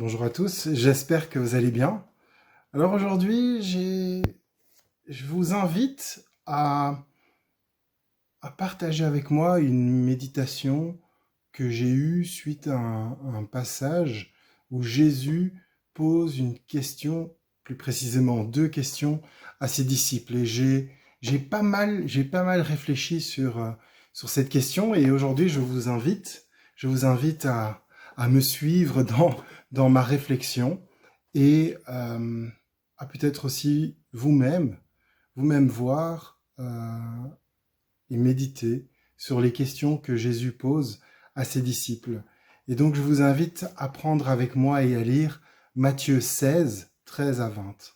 bonjour à tous, j'espère que vous allez bien. Alors aujourd'hui, je vous invite à partager avec moi une méditation que j'ai eue suite à un passage où Jésus pose une question, plus précisément deux questions, à ses disciples. Et j'ai pas mal réfléchi sur cette question et aujourd'hui je vous invite à me suivre dans ma réflexion et à peut-être aussi vous-même voir et méditer sur les questions que Jésus pose à ses disciples. Et donc je vous invite à prendre avec moi et à lire Matthieu 16, 13 à 20.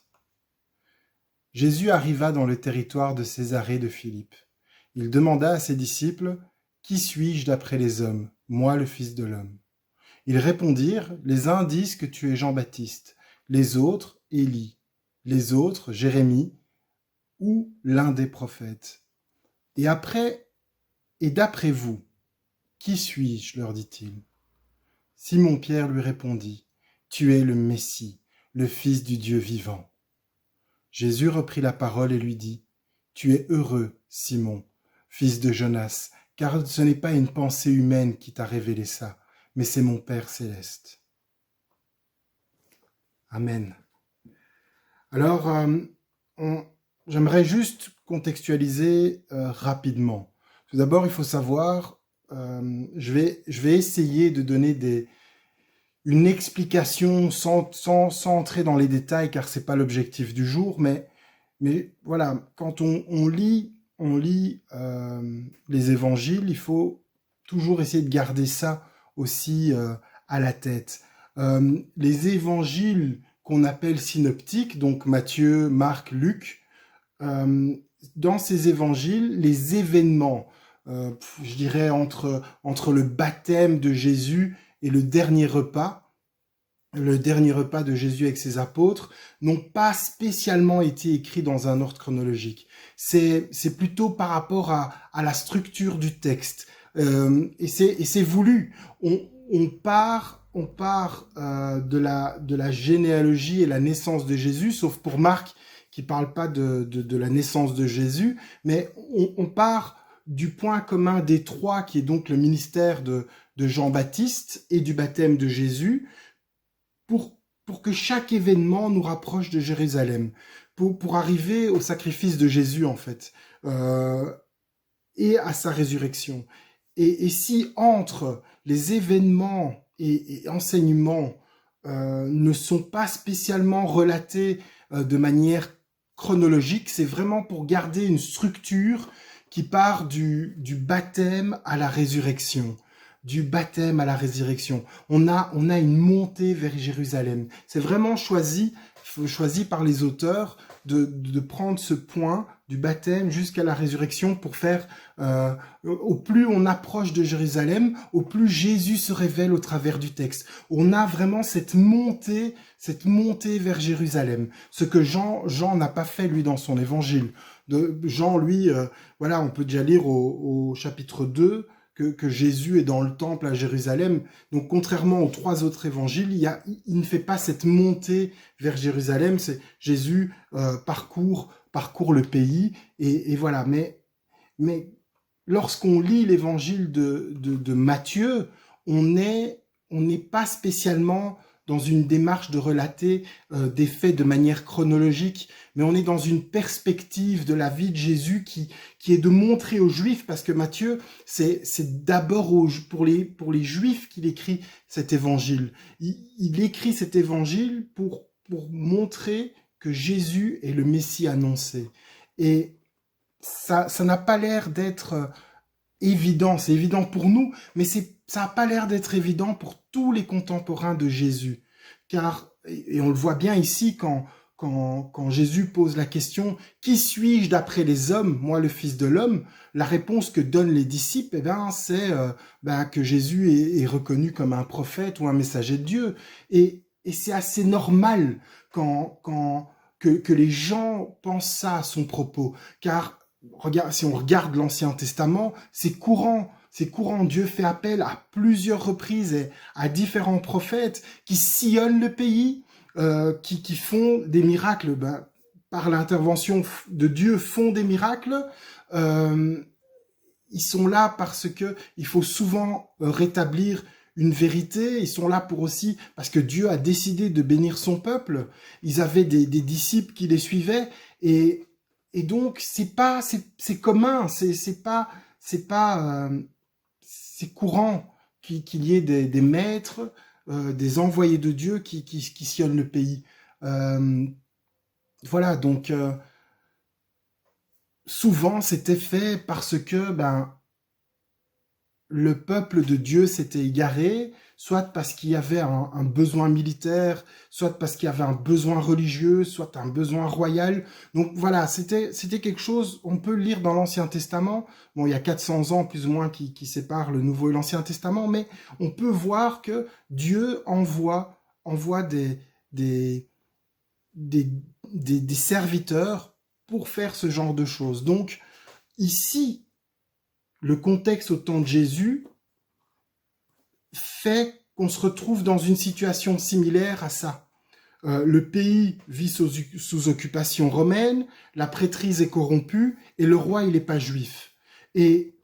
Jésus arriva dans le territoire de Césarée de Philippe. Il demanda à ses disciples, « Qui suis-je d'après les hommes, moi le Fils de l'homme ?» Ils répondirent, « Les uns disent que tu es Jean-Baptiste, les autres, Élie, les autres, Jérémie, ou l'un des prophètes. Et d'après vous, qui suis-je, leur dit-il. Simon-Pierre lui répondit, « Tu es le Messie, le Fils du Dieu vivant. » Jésus reprit la parole et lui dit, « Tu es heureux, Simon, fils de Jonas, car ce n'est pas une pensée humaine qui t'a révélé ça, mais c'est mon Père céleste. » Amen. Alors, j'aimerais juste contextualiser rapidement. Tout d'abord, il faut savoir, je vais essayer de donner une explication sans entrer dans les détails, car c'est pas l'objectif du jour, mais voilà, quand on lit les évangiles, il faut toujours essayer de garder ça aussi à la tête. Les évangiles qu'on appelle synoptiques, donc Matthieu, Marc, Luc, dans ces évangiles, les événements, je dirais entre le baptême de Jésus et le dernier repas de Jésus avec ses apôtres, n'ont pas spécialement été écrits dans un ordre chronologique. C'est plutôt par rapport à la structure du texte. Et c'est voulu. On part de la généalogie et la naissance de Jésus, sauf pour Marc qui parle pas de la naissance de Jésus, mais on part du point commun des trois, qui est donc le ministère de Jean-Baptiste et du baptême de Jésus, pour que chaque événement nous rapproche de Jérusalem, pour arriver au sacrifice de Jésus en fait, et à sa résurrection. Et si entre les événements et enseignements ne sont pas spécialement relatés de manière chronologique, c'est vraiment pour garder une structure qui part du baptême à la résurrection. Du baptême à la résurrection. On a une montée vers Jérusalem. C'est vraiment choisi par les auteurs de prendre ce point du baptême jusqu'à la résurrection pour faire, au plus on approche de Jérusalem, au plus Jésus se révèle au travers du texte. On a vraiment cette montée vers Jérusalem. Ce que Jean n'a pas fait, lui, dans son évangile. Jean, lui, voilà, on peut déjà lire au chapitre 2, que Jésus est dans le temple à Jérusalem. Donc, contrairement aux trois autres évangiles, il ne fait pas cette montée vers Jérusalem. C'est Jésus parcourt le pays et voilà. Mais lorsqu'on lit l'évangile de Matthieu, on n'est pas spécialement dans une démarche de relater des faits de manière chronologique, mais on est dans une perspective de la vie de Jésus qui est de montrer aux Juifs, parce que Matthieu, c'est d'abord pour les Juifs qu'il écrit cet évangile. Il écrit cet évangile pour montrer que Jésus est le Messie annoncé. Et ça n'a pas l'air d'être évident, c'est évident pour nous, mais ça n'a pas l'air d'être évident pour tous les contemporains de Jésus. Car, et on le voit bien ici quand Jésus pose la question « Qui suis-je d'après les hommes, moi le Fils de l'homme ?» La réponse que donnent les disciples, c'est que Jésus est reconnu comme un prophète ou un messager de Dieu. Et c'est assez normal que les gens pensent ça à son propos. Car si on regarde l'Ancien Testament, c'est courant C'est courant. Dieu fait appel à plusieurs reprises et à différents prophètes qui sillonnent le pays, qui font des miracles. Par l'intervention de Dieu, font des miracles. Euh, Ils sont là parce que il faut souvent rétablir une vérité. Ils sont là pour aussi parce que Dieu a décidé de bénir son peuple. Ils avaient des disciples qui les suivaient et donc c'est commun. C'est courant qu'il y ait des maîtres, des envoyés de Dieu qui sillonnent le pays. Euh, voilà donc. Souvent, c'était fait parce que le peuple de Dieu s'était égaré, soit parce qu'il y avait un besoin militaire, soit parce qu'il y avait un besoin religieux, soit un besoin royal. Donc voilà, c'était quelque chose, on peut le lire dans l'Ancien Testament. Bon, il y a 400 ans plus ou moins qui séparent le Nouveau et l'Ancien Testament, mais on peut voir que Dieu envoie des, des, des serviteurs pour faire ce genre de choses. Donc, ici, le contexte au temps de Jésus fait qu'on se retrouve dans une situation similaire à ça. Le pays vit sous occupation romaine, la prêtrise est corrompue et le roi, il n'est pas juif. Et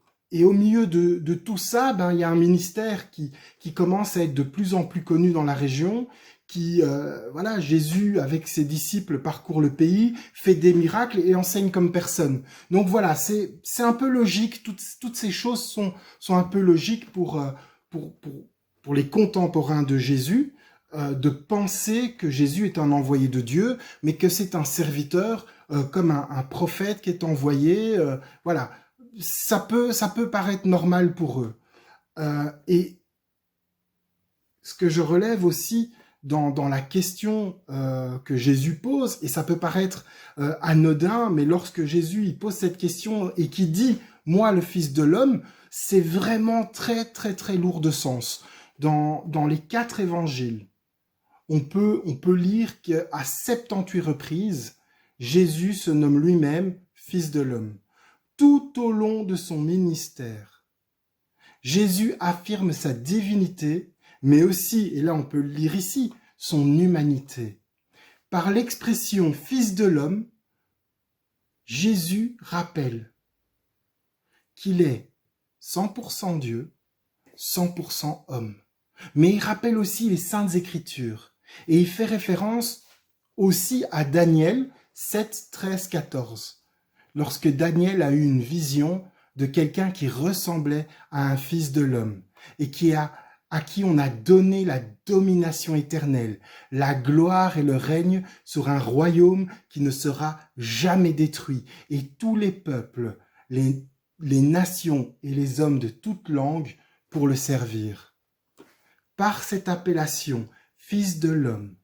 au milieu de tout ça, il y a un ministère qui commence à être de plus en plus connu dans la région, voilà, Jésus, avec ses disciples, parcourt le pays, fait des miracles et enseigne comme personne. Donc voilà, c'est un peu logique, toutes ces choses sont un peu logiques pour les contemporains de Jésus, de penser que Jésus est un envoyé de Dieu, mais que c'est un serviteur, comme un prophète qui est envoyé. Voilà, ça peut paraître normal pour eux. Et ce que je relève aussi dans la question que Jésus pose, et ça peut paraître anodin, mais lorsque Jésus il pose cette question et qu'il dit « moi, le Fils de l'homme », c'est vraiment très, très, très lourd de sens. Dans les 4 évangiles, on peut lire qu'à 78 reprises, Jésus se nomme lui-même Fils de l'homme. Tout au long de son ministère, Jésus affirme sa divinité, mais aussi, et là on peut le lire ici, son humanité. Par l'expression Fils de l'homme, Jésus rappelle qu'il est 100% Dieu, 100% homme. Mais il rappelle aussi les Saintes Écritures. Et il fait référence aussi à Daniel 7, 13, 14. Lorsque Daniel a eu une vision de quelqu'un qui ressemblait à un fils de l'homme et à qui on a donné la domination éternelle, la gloire et le règne sur un royaume qui ne sera jamais détruit. Et tous les peuples, les nations et les hommes de toute langue pour le servir. Par cette appellation, Fils de l'homme,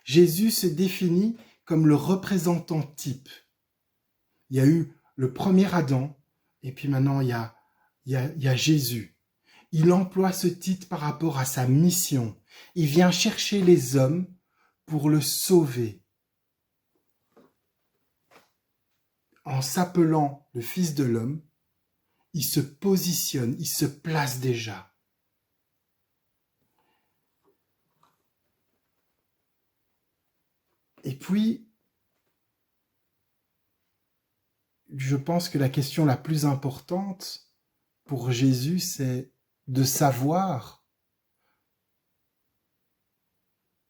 Jésus se définit comme le représentant type. Il y a eu le premier Adam, et puis maintenant il y a Jésus. Il emploie ce titre par rapport à sa mission. Il vient chercher les hommes pour le sauver. En s'appelant le Fils de l'homme, il se positionne, il se place déjà. Et puis, je pense que la question la plus importante pour Jésus, c'est de savoir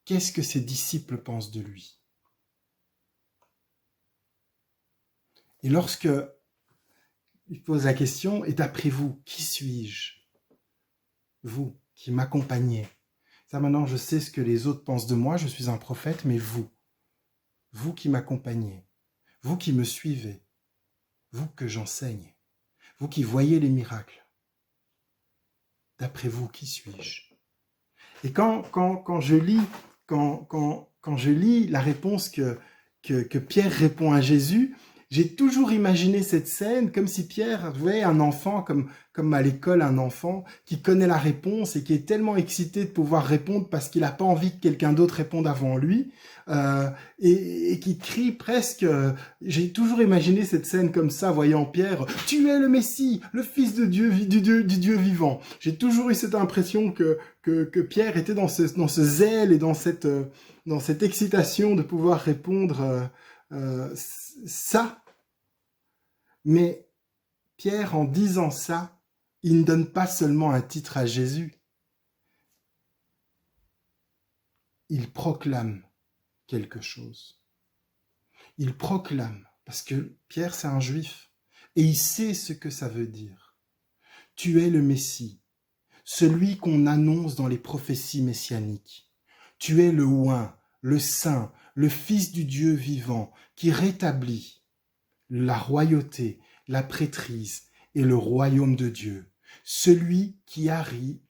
qu'est-ce que ses disciples pensent de lui. Et lorsque il pose la question, et d'après vous, qui suis-je? Vous qui m'accompagnez. Ça maintenant, je sais ce que les autres pensent de moi, je suis un prophète, mais vous qui m'accompagnez, vous qui me suivez, vous que j'enseigne, vous qui voyez les miracles, d'après vous, qui suis-je? Et quand je lis la réponse que Pierre répond à Jésus, J'ai toujours imaginé cette scène comme si Pierre voyait un enfant, comme à l'école un enfant, qui connaît la réponse et qui est tellement excité de pouvoir répondre parce qu'il n'a pas envie que quelqu'un d'autre réponde avant lui, et qui crie presque... j'ai toujours imaginé cette scène comme ça, voyant Pierre, « Tu es le Messie, le Fils de Dieu, du Dieu vivant ». J'ai toujours eu cette impression que Pierre était dans ce zèle et dans cette excitation de pouvoir répondre ça. Mais Pierre, en disant ça, il ne donne pas seulement un titre à Jésus. Il proclame quelque chose. Il proclame, parce que Pierre, c'est un juif, et il sait ce que ça veut dire. Tu es le Messie, celui qu'on annonce dans les prophéties messianiques. Tu es le Oint, le Saint, le Fils du Dieu vivant, qui rétablit la royauté, la prêtrise et le royaume de Dieu, celui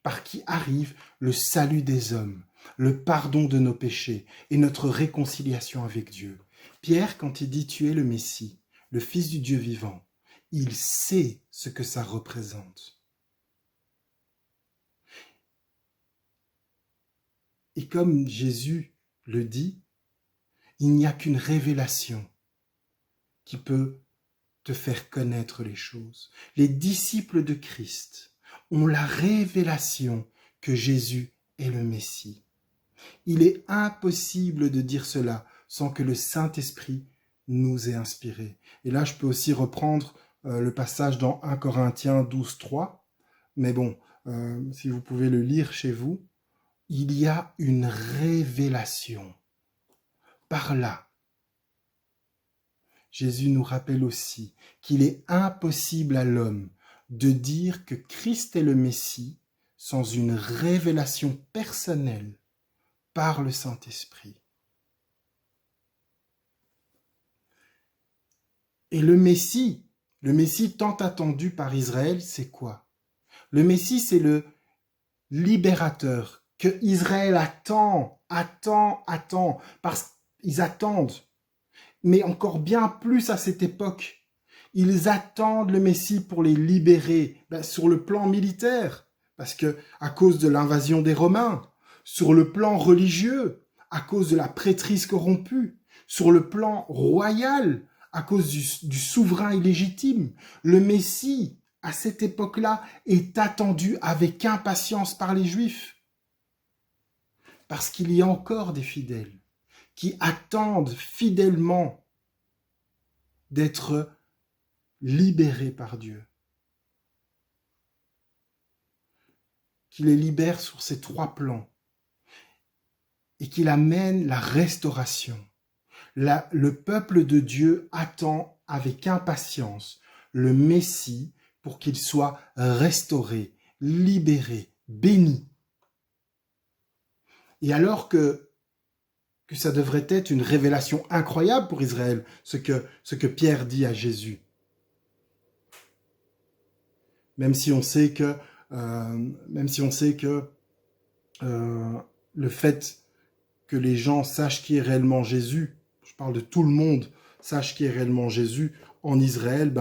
par qui arrive le salut des hommes, le pardon de nos péchés et notre réconciliation avec Dieu. Pierre, quand il dit « Tu es le Messie, le Fils du Dieu vivant », il sait ce que ça représente. Et comme Jésus le dit, il n'y a qu'une révélation qui peut te faire connaître les choses. Les disciples de Christ ont la révélation que Jésus est le Messie. Il est impossible de dire cela sans que le Saint-Esprit nous ait inspirés. Et là, je peux aussi reprendre le passage dans 1 Corinthiens 12, 3. Mais bon, si vous pouvez le lire chez vous, il y a une révélation. Par là, Jésus nous rappelle aussi qu'il est impossible à l'homme de dire que Christ est le Messie sans une révélation personnelle par le Saint-Esprit. Et le Messie tant attendu par Israël, c'est quoi? Le Messie, c'est le libérateur que Israël attend, parce qu'ils attendent. Mais encore bien plus à cette époque. Ils attendent le Messie pour les libérer sur le plan militaire, parce que à cause de l'invasion des Romains, sur le plan religieux, à cause de la prêtrise corrompue, sur le plan royal, à cause du souverain illégitime. Le Messie, à cette époque-là, est attendu avec impatience par les Juifs, parce qu'il y a encore des fidèles qui attendent fidèlement d'être libérés par Dieu. Qu'il les libère sur ces 3 plans et qu'il amène la restauration. Le peuple de Dieu attend avec impatience le Messie pour qu'il soit restauré, libéré, béni. Et alors que ça devrait être une révélation incroyable pour Israël, ce que Pierre dit à Jésus. Même si on sait que le fait que les gens sachent qui est réellement Jésus, je parle de tout le monde, sache qui est réellement Jésus en Israël,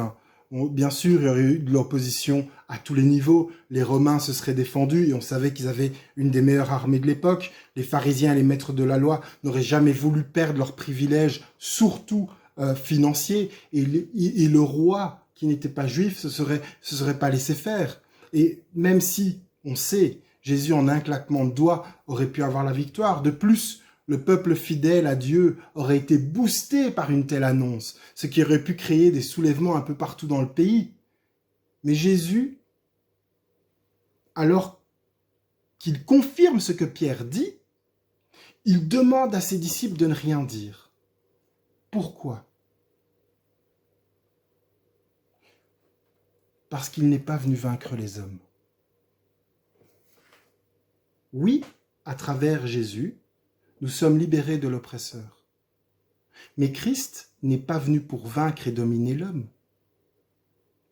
bien sûr, il y aurait eu de l'opposition à tous les niveaux. Les Romains se seraient défendus et on savait qu'ils avaient une des meilleures armées de l'époque. Les pharisiens et les maîtres de la loi n'auraient jamais voulu perdre leurs privilèges, surtout financiers. Et le roi, qui n'était pas juif, se serait pas laissé faire. Et même si, on sait, Jésus en un claquement de doigts aurait pu avoir la victoire, de plus, le peuple fidèle à Dieu aurait été boosté par une telle annonce, ce qui aurait pu créer des soulèvements un peu partout dans le pays. Mais Jésus, alors qu'il confirme ce que Pierre dit, il demande à ses disciples de ne rien dire. Pourquoi? Parce qu'il n'est pas venu vaincre les hommes. Oui, à travers Jésus, nous sommes libérés de l'oppresseur. Mais Christ n'est pas venu pour vaincre et dominer l'homme.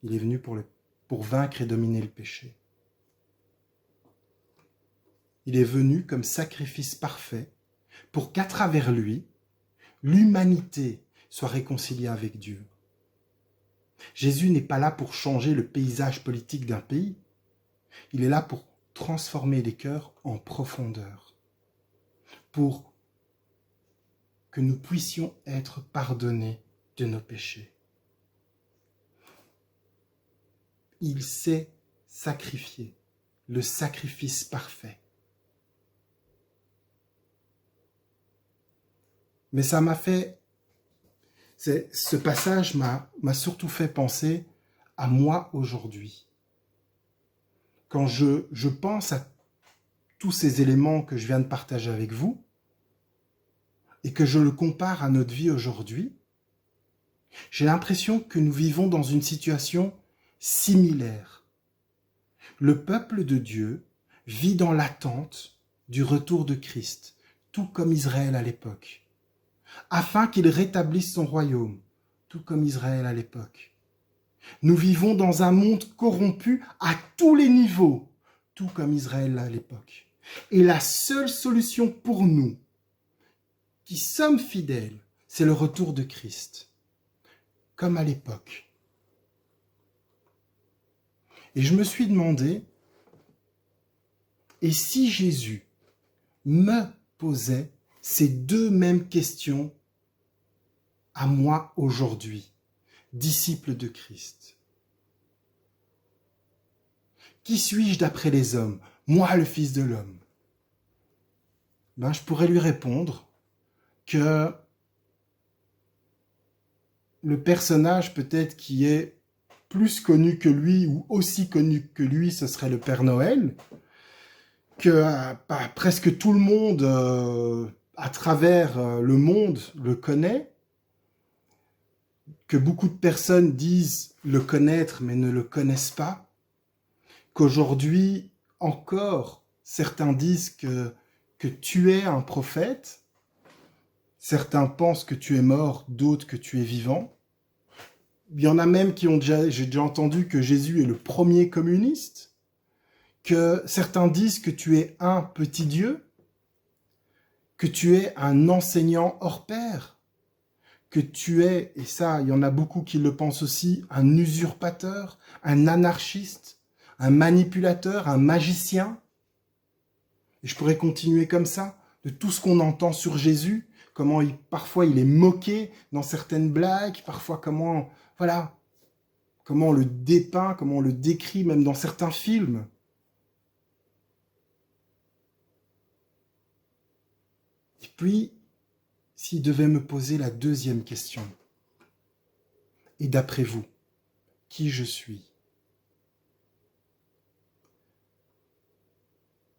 Il est venu pour vaincre et dominer le péché. Il est venu comme sacrifice parfait pour qu'à travers lui, l'humanité soit réconciliée avec Dieu. Jésus n'est pas là pour changer le paysage politique d'un pays. Il est là pour transformer les cœurs en profondeur, pour que nous puissions être pardonnés de nos péchés. Il s'est sacrifié, le sacrifice parfait. Mais ça m'a fait, ce passage m'a surtout fait penser à moi aujourd'hui. Quand je pense à tous ces éléments que je viens de partager avec vous, et que je le compare à notre vie aujourd'hui, j'ai l'impression que nous vivons dans une situation similaire. Le peuple de Dieu vit dans l'attente du retour de Christ, tout comme Israël à l'époque, afin qu'il rétablisse son royaume, tout comme Israël à l'époque. Nous vivons dans un monde corrompu à tous les niveaux, tout comme Israël à l'époque. Et la seule solution pour nous, qui sommes fidèles, c'est le retour de Christ, comme à l'époque. Et je me suis demandé, et si Jésus me posait ces deux mêmes questions à moi aujourd'hui, disciple de Christ? Qui suis-je d'après les hommes, moi le Fils de l'homme? Je pourrais lui répondre que le personnage peut-être qui est plus connu que lui ou aussi connu que lui, ce serait le Père Noël, que presque tout le monde à travers le monde le connaît, que beaucoup de personnes disent le connaître mais ne le connaissent pas, qu'aujourd'hui encore certains disent que tu es un prophète, certains pensent que tu es mort, d'autres que tu es vivant. Il y en a même qui ont j'ai déjà entendu que Jésus est le premier communiste, que certains disent que tu es un petit Dieu, que tu es un enseignant hors pair, que tu es, et ça, il y en a beaucoup qui le pensent aussi, un usurpateur, un anarchiste, un manipulateur, un magicien. Et je pourrais continuer comme ça, de tout ce qu'on entend sur Jésus, comment parfois il est moqué dans certaines blagues, parfois comment on le dépeint, comment on le décrit, même dans certains films. Et puis, s'il devait me poser la deuxième question, et d'après vous, qui je suis?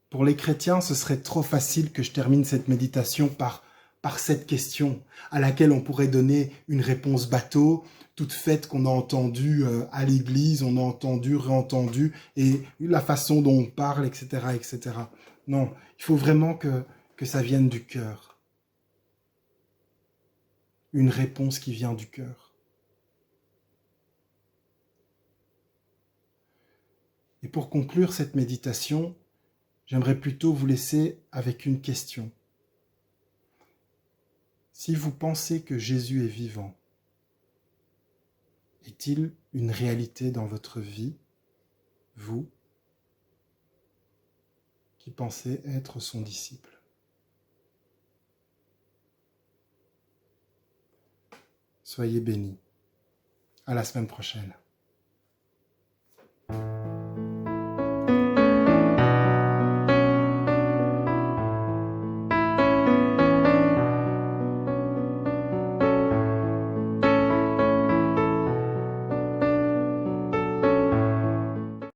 Pour les chrétiens, ce serait trop facile que je termine cette méditation par cette question, à laquelle on pourrait donner une réponse bateau, toute faite qu'on a entendue à l'église, on a entendu, réentendu, et la façon dont on parle, etc., etc. Non, il faut vraiment que ça vienne du cœur. Une réponse qui vient du cœur. Et pour conclure cette méditation, j'aimerais plutôt vous laisser avec une question. Si vous pensez que Jésus est vivant, est-il une réalité dans votre vie, vous, qui pensez être son disciple? Soyez bénis. À la semaine prochaine.